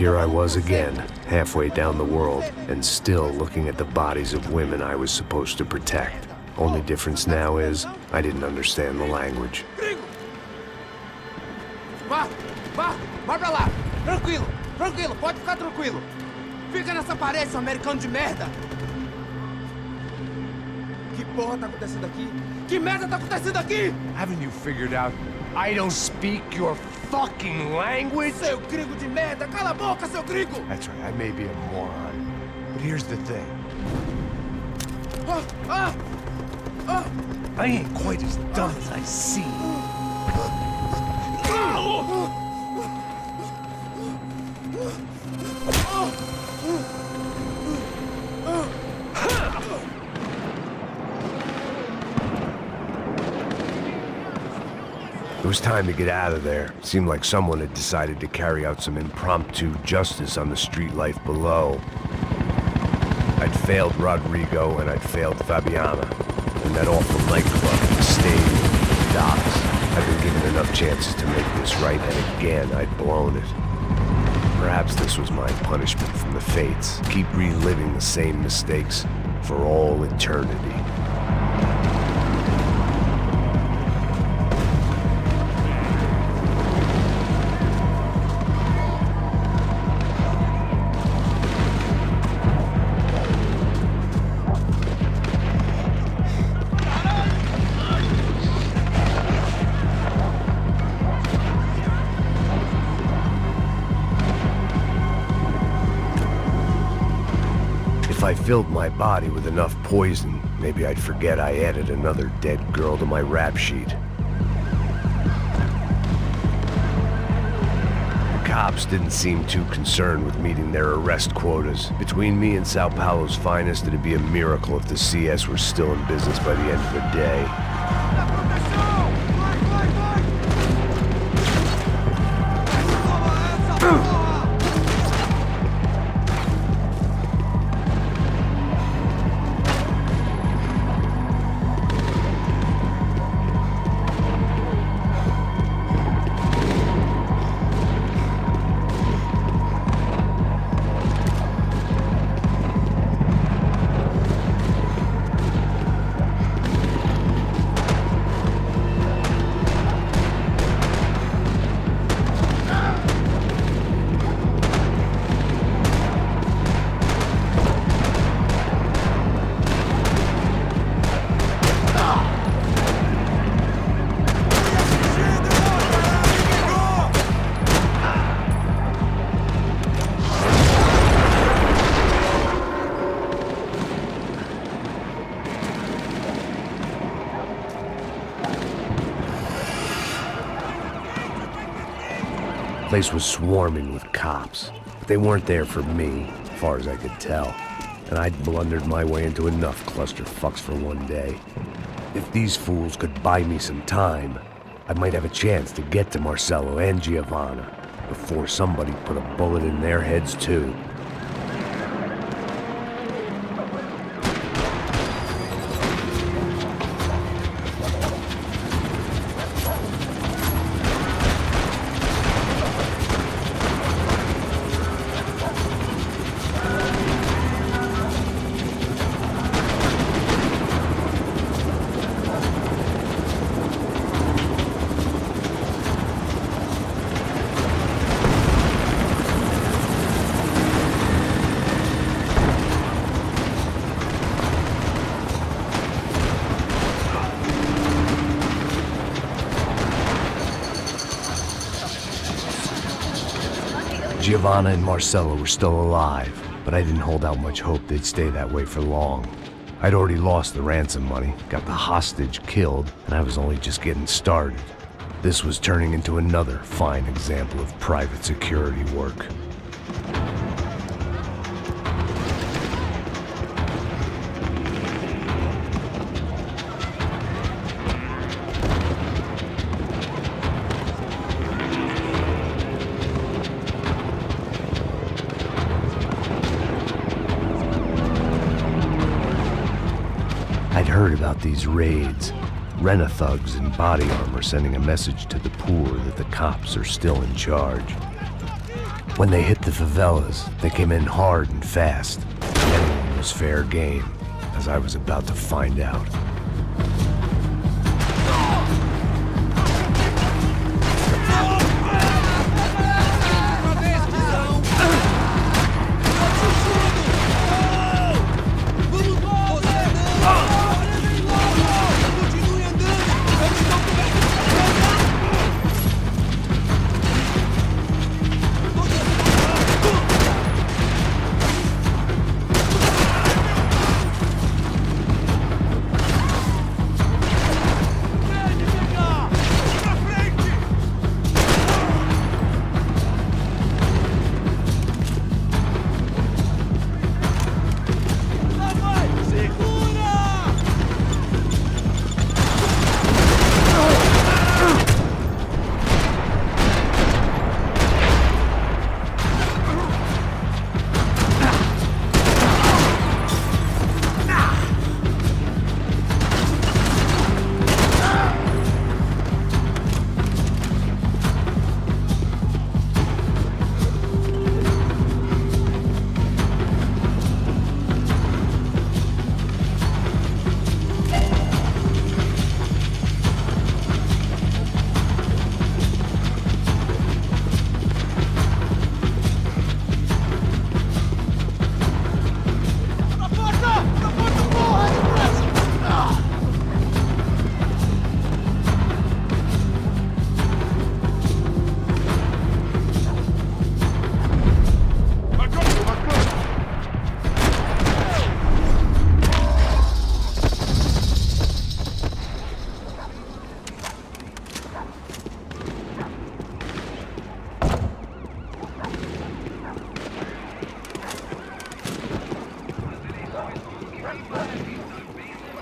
Here I was again, halfway down the world, and still looking at the bodies of women I was supposed to protect. Only difference now is, I didn't understand the language. Vai pra lá! Tranquilo, pode ficar tranquilo! Fica nessa parede, seu americano de merda! Que porra tá acontecendo aqui? Que merda tá acontecendo aqui? Haven't you figured out I don't speak your fucking language? Seu gringo de merda! Cala a boca, seu gringo! That's right, I may be a moron, but here's the thing. I ain't quite as dumb as I seem. It was time to get out of there. It seemed like someone had decided to carry out some impromptu justice on the street life below. I'd failed Rodrigo and I'd failed Fabiana. And that awful nightclub, the stadium, the docks. I'd been given enough chances to make this right, and again, I'd blown it. Perhaps this was my punishment from the fates. Keep reliving the same mistakes for all eternity. If I filled my body with enough poison, maybe I'd forget I added another dead girl to my rap sheet. The cops didn't seem too concerned with meeting their arrest quotas. Between me and Sao Paulo's finest, it'd be a miracle if the CS were still in business by the end of the day. The place was swarming with cops, but they weren't there for me, as far as I could tell, and I'd blundered my way into enough clusterfucks for one day. If these fools could buy me some time, I might have a chance to get to Marcelo and Giovanna before somebody put a bullet in their heads too. Giovanna and Marcelo were still alive, but I didn't hold out much hope they'd stay that way for long. I'd already lost the ransom money, got the hostage killed, and I was only just getting started. This was turning into another fine example of private security work. I'd heard about these raids. Rena-thugs in body armor sending a message to the poor that the cops are still in charge. When they hit the favelas, they came in hard and fast. Anyone was fair game, as I was about to find out.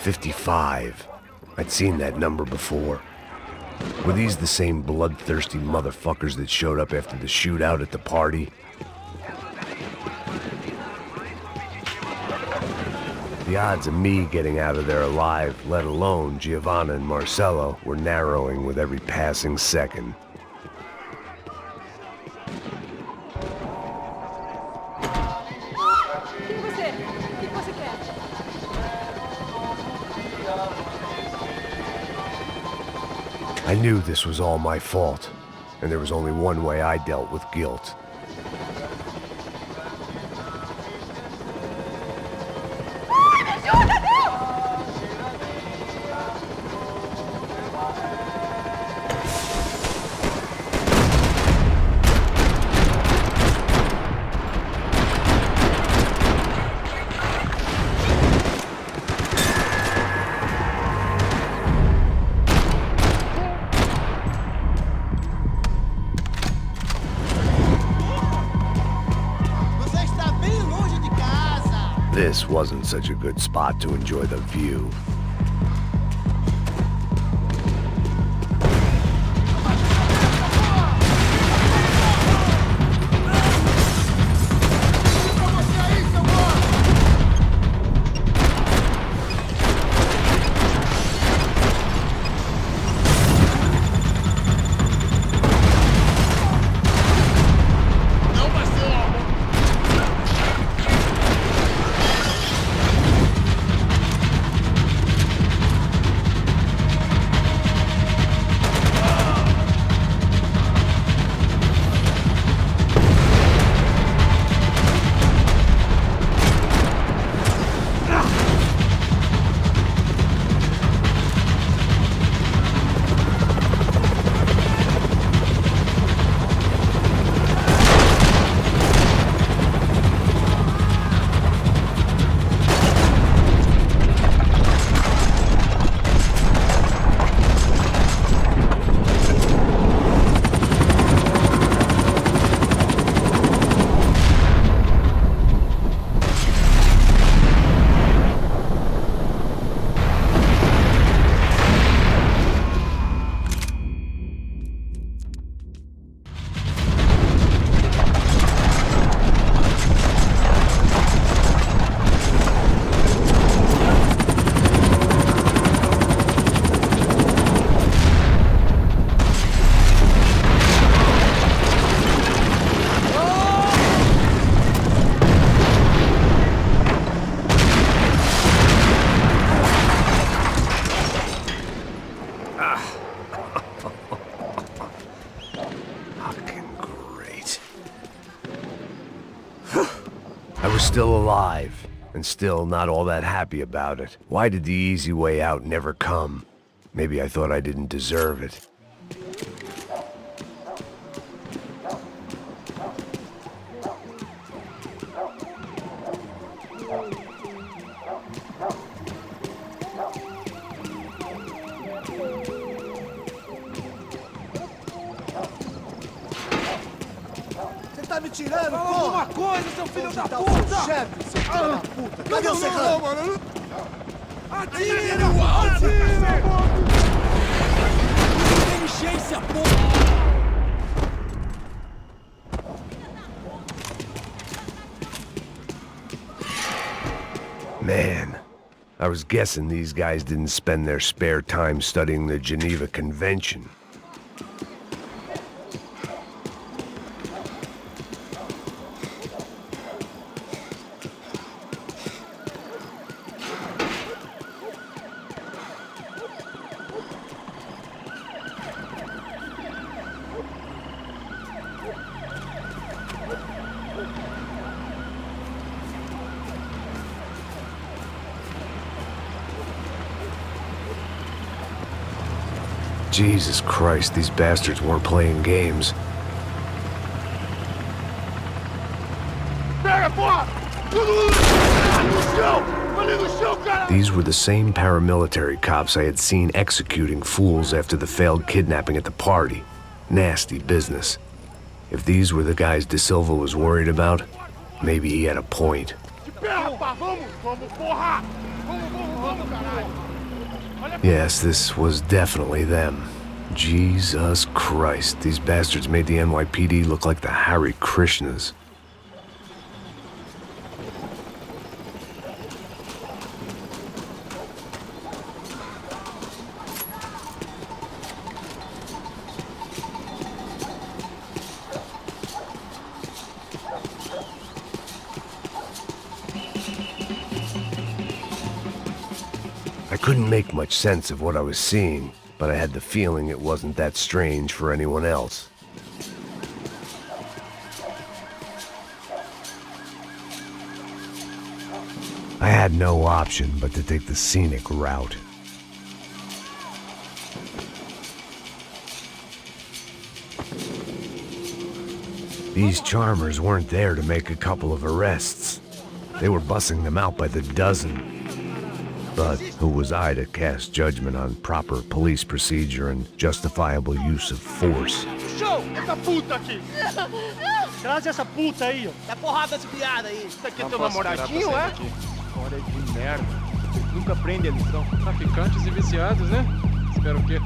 "55. I'd seen that number before. Were these the same bloodthirsty motherfuckers that showed up after the shootout at the party? The odds of me getting out of there alive, let alone Giovanna and Marcello, were narrowing with every passing second. I knew this was all my fault, and there was only one way I dealt with guilt. This wasn't such a good spot to enjoy the view. still alive, and still not all that happy about it. Why did the easy way out never come? Maybe I thought I didn't deserve it. Tá me tirando, fala alguma coisa, seu filho da puta! Seu chefe, seu filho da puta! Cadê o Serrano? Não, mano! Atira! Atira! Inteligência, porra! Man, I was guessing these guys didn't spend their spare time studying the Geneva Convention. Jesus Christ, these bastards weren't playing games. These were the same paramilitary cops I had seen executing fools after the failed kidnapping at the party. Nasty business. If these were the guys De Silva was worried about, maybe he had a point. Yes, this was definitely them. Jesus Christ, these bastards made the NYPD look like the Hare Krishnas. I couldn't make much sense of what I was seeing, but I had the feeling it wasn't that strange for anyone else. I had no option but to take the scenic route. These charmers weren't there to make a couple of arrests. They were bussing them out by the dozen. But who was I to cast judgment on proper police procedure and justifiable use of force? Show! Essa puta aqui! Traz essa puta aí, ó. Dá porrada de piada aí! Isso aqui é teu namoradinho, é? História de merda. Vocês nunca aprendem a lição. Traficantes e viciados, né? Espero o quê?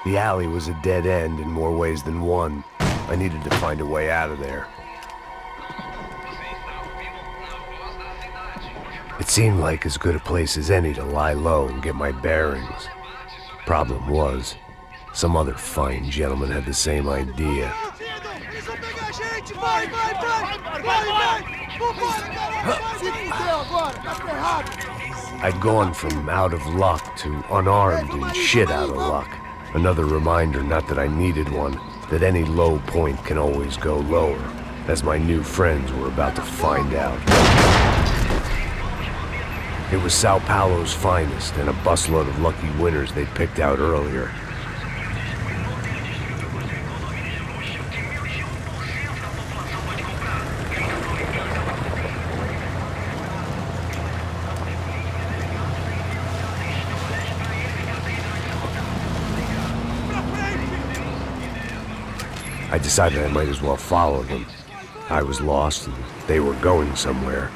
The alley was a dead end in more ways than one. I needed to find a way out of there. It seemed like as good a place as any to lie low and get my bearings. Problem was, some other fine gentleman had the same idea. I'd gone from out of luck to unarmed and shit out of luck. Another reminder, not that I needed one, that any low point can always go lower, as my new friends were about to find out. It was Sao Paulo's finest and a busload of lucky winners they'd picked out earlier. I decided I might as well follow them. I was lost and they were going somewhere,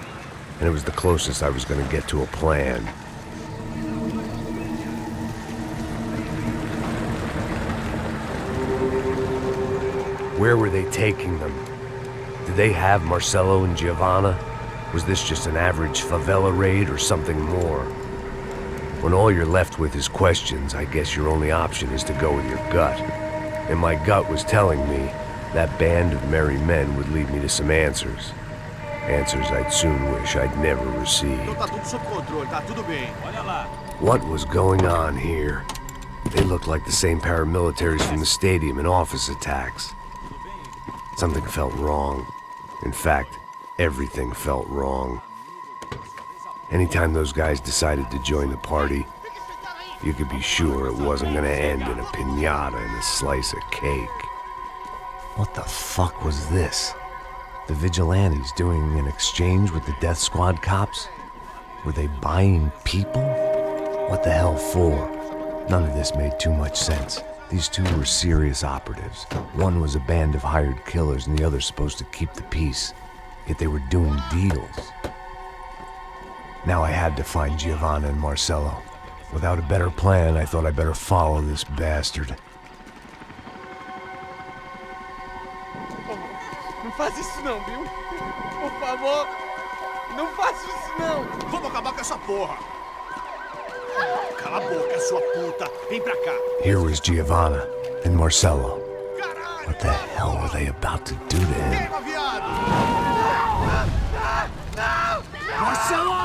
and it was the closest I was going to get to a plan. Where were they taking them? Did they have Marcelo and Giovanna? Was this just an average favela raid or something more? When all you're left with is questions, I guess your only option is to go with your gut. And my gut was telling me that band of merry men would lead me to some answers. Answers I'd soon wish I'd never received. What was going on here? They looked like the same paramilitaries from the stadium in office attacks. Something felt wrong. In fact, everything felt wrong. Anytime those guys decided to join the party, you could be sure it wasn't gonna end in a piñata and a slice of cake. What the fuck was this? The vigilantes doing an exchange with the death squad cops? Were they buying people? What the hell for? None of this made too much sense. These two were serious operatives. One was a band of hired killers and the other supposed to keep the peace. Yet they were doing deals. Now I had to find Giovanna and Marcelo. Without a better plan, I thought I'd better follow this bastard. Não faz isso não, viu? Por favor, não faça isso não. Vamos acabar com essa porra. Cala a boca, sua puta. Vem pra cá. Here was Giovanna and Marcelo. What the hell were they about to do to him? Marcelo!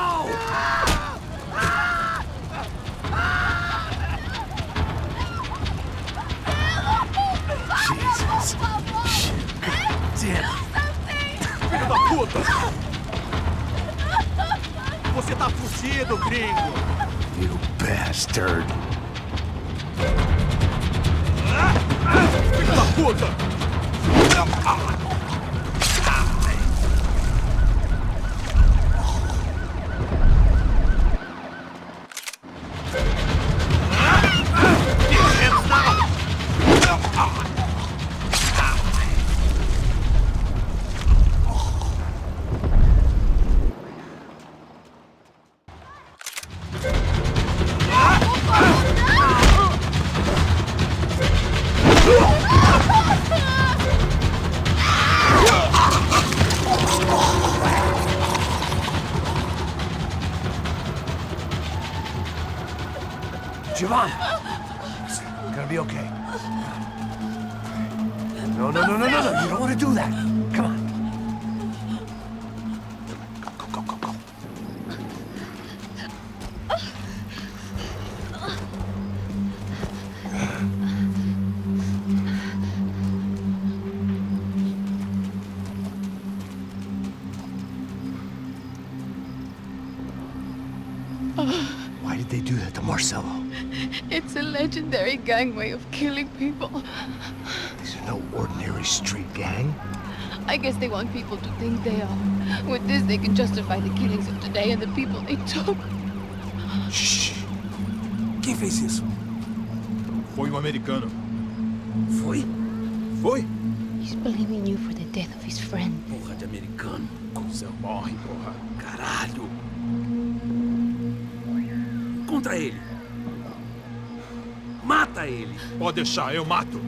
Jesus. Shit. Filho da puta! Você tá fugido, gringo! You bastard. Filho da puta! Giovanna! It's gonna be okay. No. You don't want to do that. Come on. Go. Why did they do that to Marcelo? It's a legendary gang way of killing people. These are no ordinary street gang. I guess they want people to think they are. With this, they can justify the killings of today and the people they took. Shh! Quem fez isso? Foi americano. Foi? Foi? He's blaming you for the death of his friend. Porra de americano. Cusão morre, porra. Caralho. Contra ele. Mata ele! Pode deixar, eu mato.